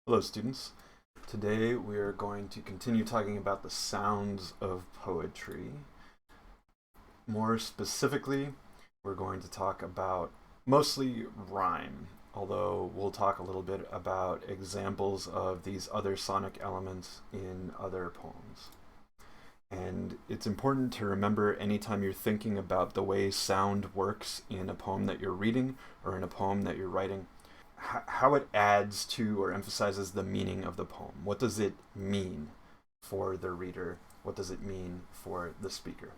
Hello, students. Today we are going to continue talking about the sounds of poetry. More specifically, we're going to talk about mostly rhyme, although we'll talk a little bit about examples of these other sonic elements in other poems. And it's important to remember anytime you're thinking about the way sound works in a poem that you're reading or in a poem that you're writing, how it adds to or emphasizes the meaning of the poem. What does it mean for the reader? What does it mean for the speaker?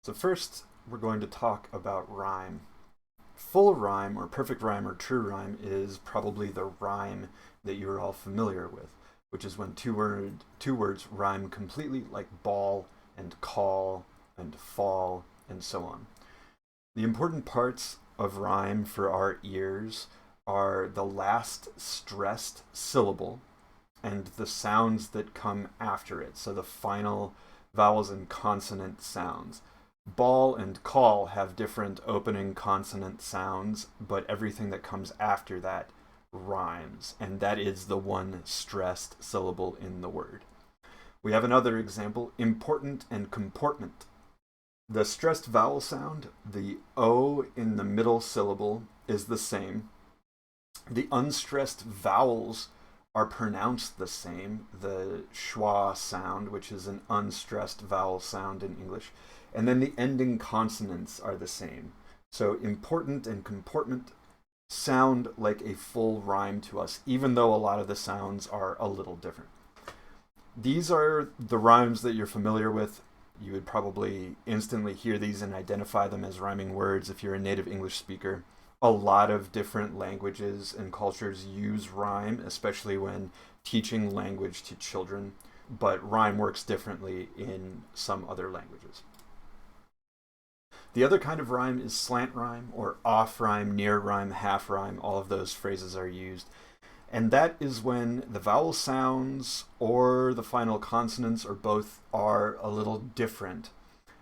So first, we're going to talk about rhyme. Full rhyme or perfect rhyme or true rhyme is probably the rhyme that you're all familiar with, which is when two words rhyme completely, like ball and call and fall and so on. The important parts of rhyme for our ears are the last stressed syllable and the sounds that come after it, so the final vowels and consonant sounds. Ball and call have different opening consonant sounds, but everything that comes after that rhymes, and that is the one stressed syllable in the word. We have another example, important and comportment. The stressed vowel sound, the O in the middle syllable, is the same. The unstressed vowels are pronounced the same, the schwa sound, which is an unstressed vowel sound in English, and then the ending consonants are the same. So important and comportment sound like a full rhyme to us, even though a lot of the sounds are a little different. These are the rhymes that you're familiar with. You would probably instantly hear these and identify them as rhyming words if you're a native English speaker. A lot of different languages and cultures use rhyme, especially when teaching language to children, but rhyme works differently in some other languages. The other kind of rhyme is slant rhyme or off rhyme, near rhyme, half rhyme. All of those phrases are used. And that is when the vowel sounds or the final consonants or both are a little different.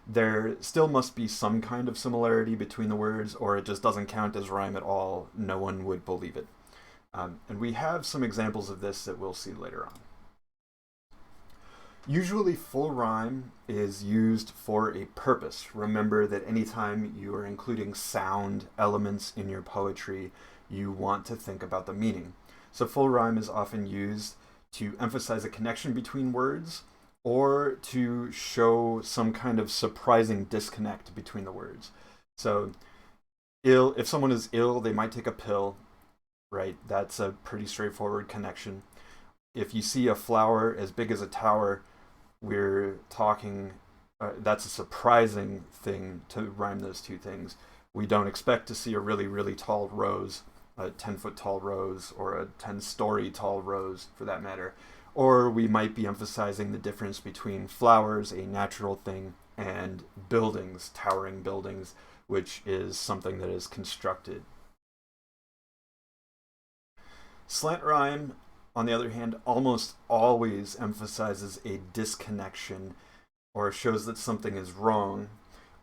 There still must be some kind of similarity between the words, or it just doesn't count as rhyme at all. No one would believe it. And we have some examples of this that we'll see later on. Usually full rhyme is used for a purpose. Remember that anytime you are including sound elements in your poetry, you want to think about the meaning. So full rhyme is often used to emphasize a connection between words or to show some kind of surprising disconnect between the words. So if someone is ill, they might take a pill, right? That's a pretty straightforward connection. If you see a flower as big as a tower, we're talking, that's a surprising thing to rhyme those two things. We don't expect to see a really, really tall rose, a 10-foot tall rose, or a 10-story tall rose for that matter. Or we might be emphasizing the difference between flowers, a natural thing, and buildings, towering buildings, which is something that is constructed. Slant rhyme, on the other hand, almost always emphasizes a disconnection or shows that something is wrong,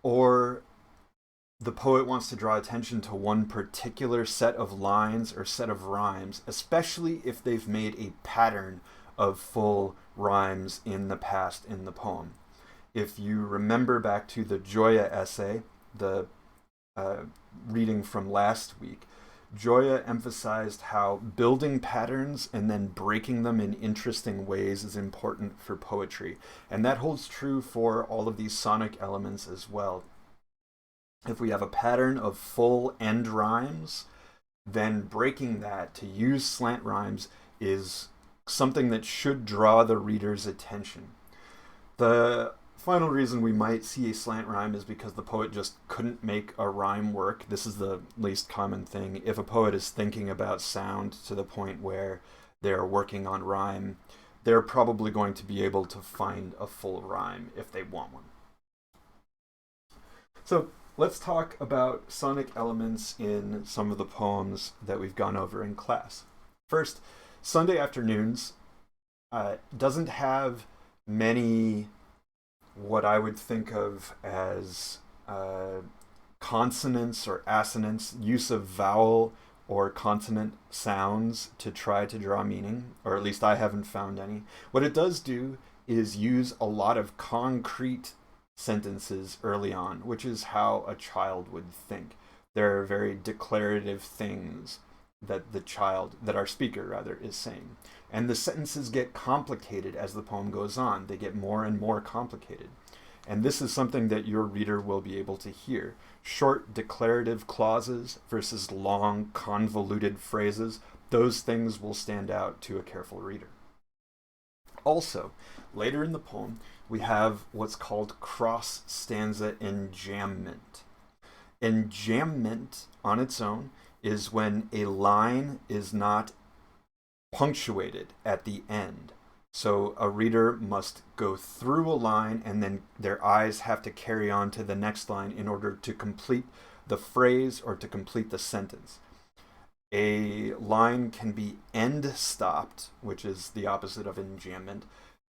or the poet wants to draw attention to one particular set of lines or set of rhymes, especially if they've made a pattern of full rhymes in the past in the poem. If you remember back to the Joya essay, the reading from last week, Joya emphasized how building patterns and then breaking them in interesting ways is important for poetry. And that holds true for all of these sonic elements as well. If we have a pattern of full end rhymes, then breaking that to use slant rhymes is something that should draw the reader's attention. The final reason we might see a slant rhyme is because the poet just couldn't make a rhyme work. This is the least common thing. If a poet is thinking about sound to the point where they're working on rhyme, they're probably going to be able to find a full rhyme if they want one. So let's talk about sonic elements in some of the poems that we've gone over in class. First, Sunday Afternoons doesn't have many what I would think of as consonants or assonants, use of vowel or consonant sounds to try to draw meaning, or at least I haven't found any. What it does do is use a lot of concrete sentences early on, which is how a child would think. There are very declarative things that our speaker rather is saying. And the sentences get complicated as the poem goes on. They get more and more complicated. And this is something that your reader will be able to hear. Short declarative clauses versus long convoluted phrases, those things will stand out to a careful reader. Also, later in the poem, we have what's called cross-stanza enjambment. Enjambment on its own is when a line is not punctuated at the end. So a reader must go through a line and then their eyes have to carry on to the next line in order to complete the phrase or to complete the sentence. A line can be end-stopped, which is the opposite of enjambment,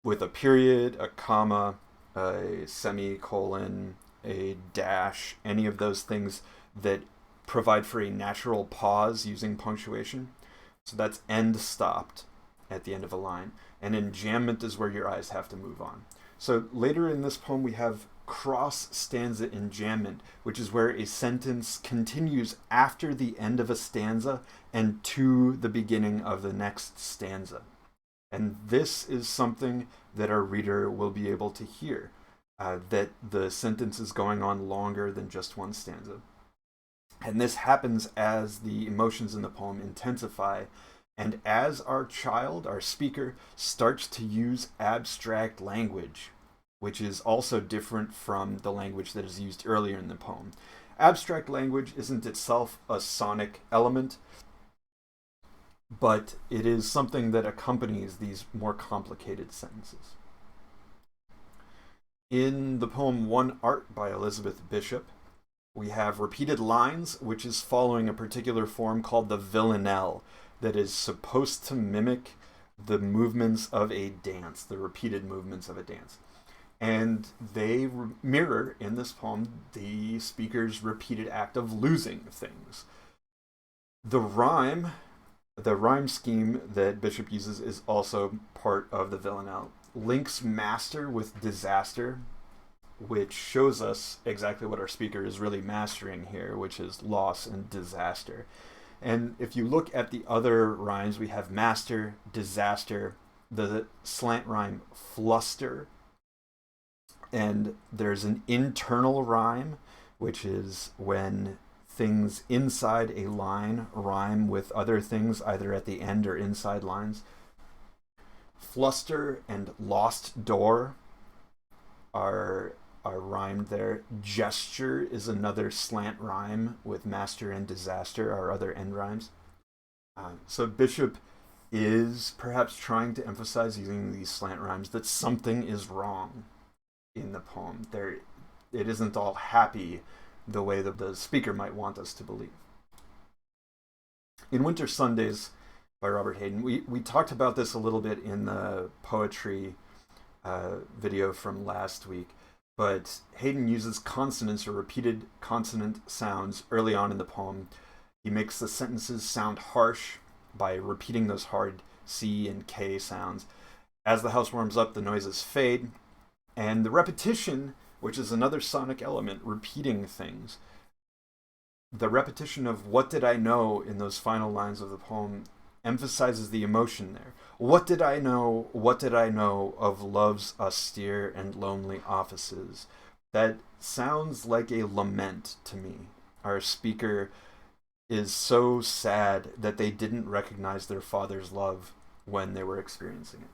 with a period, a comma, a semicolon, a dash, any of those things that provide for a natural pause using punctuation. So that's end-stopped at the end of a line. And enjambment is where your eyes have to move on. So later in this poem we have cross-stanza enjambment, which is where a sentence continues after the end of a stanza and to the beginning of the next stanza. And this is something that our reader will be able to hear, that the sentence is going on longer than just one stanza. And this happens as the emotions in the poem intensify, and as our child, our speaker, starts to use abstract language, which is also different from the language that is used earlier in the poem. Abstract language isn't itself a sonic element, but it is something that accompanies these more complicated sentences. In the poem One Art by Elizabeth Bishop, we have repeated lines, which is following a particular form called the villanelle that is supposed to mimic the movements of a dance, the repeated movements of a dance. And they mirror in this poem the speaker's repeated act of losing things. The rhyme scheme that Bishop uses is also part of the villanelle. Links master with disaster, which shows us exactly what our speaker is really mastering here, which is loss and disaster. And if you look at the other rhymes, we have master, disaster, the slant rhyme fluster, and there's an internal rhyme, which is when things inside a line rhyme with other things either at the end or inside lines. Fluster and lost door are rhymed there. Gesture is another slant rhyme with master and disaster, our other end rhymes. So Bishop is perhaps trying to emphasize using these slant rhymes that something is wrong in the poem. It isn't all happy the way that the speaker might want us to believe. In Winter Sundays by Robert Hayden, we talked about this a little bit in the poetry video from last week. But Hayden uses consonants or repeated consonant sounds early on in the poem. He makes the sentences sound harsh by repeating those hard C and K sounds. As the house warms up, the noises fade, and the repetition, which is another sonic element, repeating things. The repetition of "what did I know" in those final lines of the poem emphasizes the emotion there. What did I know of love's austere and lonely offices? That sounds like a lament to me. Our speaker is so sad that they didn't recognize their father's love when they were experiencing it.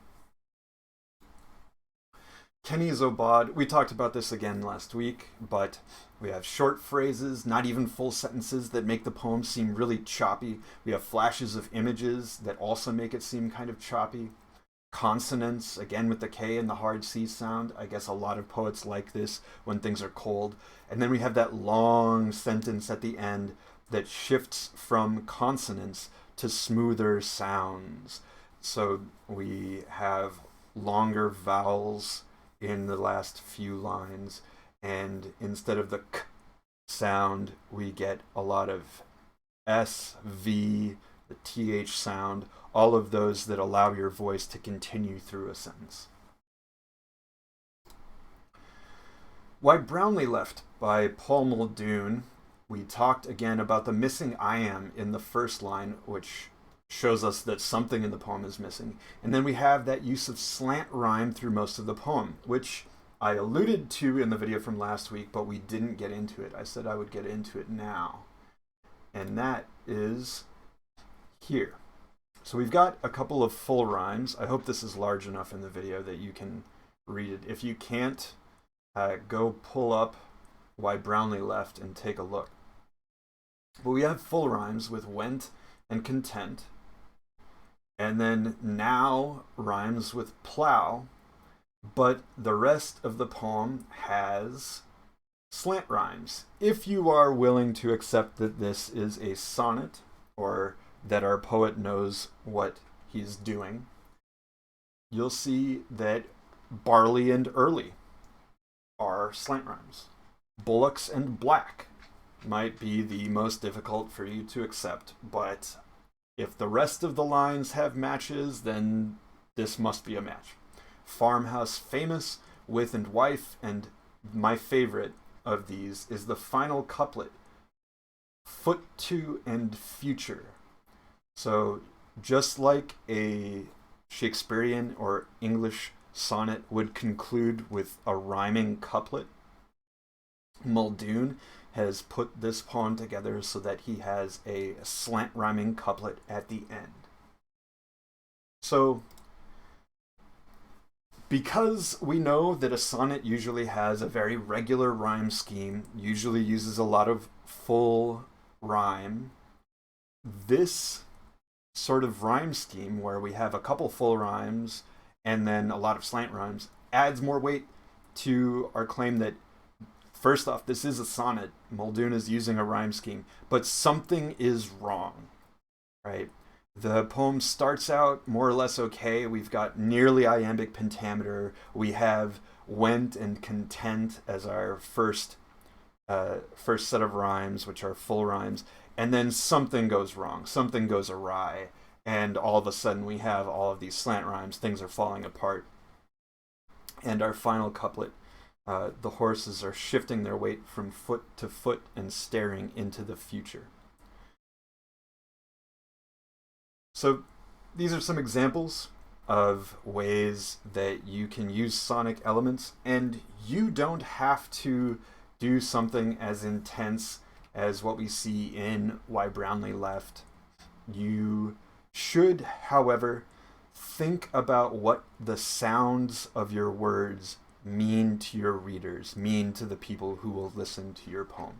Kenny Zobod, we talked about this again last week, but we have short phrases, not even full sentences, that make the poem seem really choppy. We have flashes of images that also make it seem kind of choppy. Consonants, again with the K and the hard C sound. I guess a lot of poets like this when things are cold. And then we have that long sentence at the end that shifts from consonants to smoother sounds. So we have longer vowels in the last few lines, and instead of the k sound, we get a lot of S, V, the TH sound, all of those that allow your voice to continue through a sentence. Why Brownlee Left by Paul Muldoon. We talked again about the missing I am in the first line, which shows us that something in the poem is missing. And then we have that use of slant rhyme through most of the poem, which I alluded to in the video from last week, but we didn't get into it. I said I would get into it now. And that is here. So we've got a couple of full rhymes. I hope this is large enough in the video that you can read it. If you can't, go pull up Why Brownlee Left and take a look. But we have full rhymes with went and content. And then now rhymes with plow. But the rest of the poem has slant rhymes. If you are willing to accept that this is a sonnet, or that our poet knows what he's doing, you'll see that barley and early are slant rhymes. Bullocks and black might be the most difficult for you to accept, but if the rest of the lines have matches, then this must be a match. Farmhouse famous, with and wife, and my favorite of these is the final couplet, foot to and future. So just like a Shakespearean or English sonnet would conclude with a rhyming couplet, Muldoon has put this poem together so that he has a slant rhyming couplet at the end. So, because we know that a sonnet usually has a very regular rhyme scheme, usually uses a lot of full rhyme, this sort of rhyme scheme where we have a couple full rhymes and then a lot of slant rhymes adds more weight to our claim that, first off, this is a sonnet. Muldoon is using a rhyme scheme, but something is wrong, right? The poem starts out more or less okay. We've got nearly iambic pentameter. We have went and content as our first set of rhymes, which are full rhymes. And then something goes wrong. Something goes awry. And all of a sudden we have all of these slant rhymes. Things are falling apart. And our final couplet, the horses are shifting their weight from foot to foot and staring into the future. So these are some examples of ways that you can use sonic elements, and you don't have to do something as intense as what we see in Why Brownlee Left. You should, however, think about what the sounds of your words mean to your readers, mean to the people who will listen to your poem.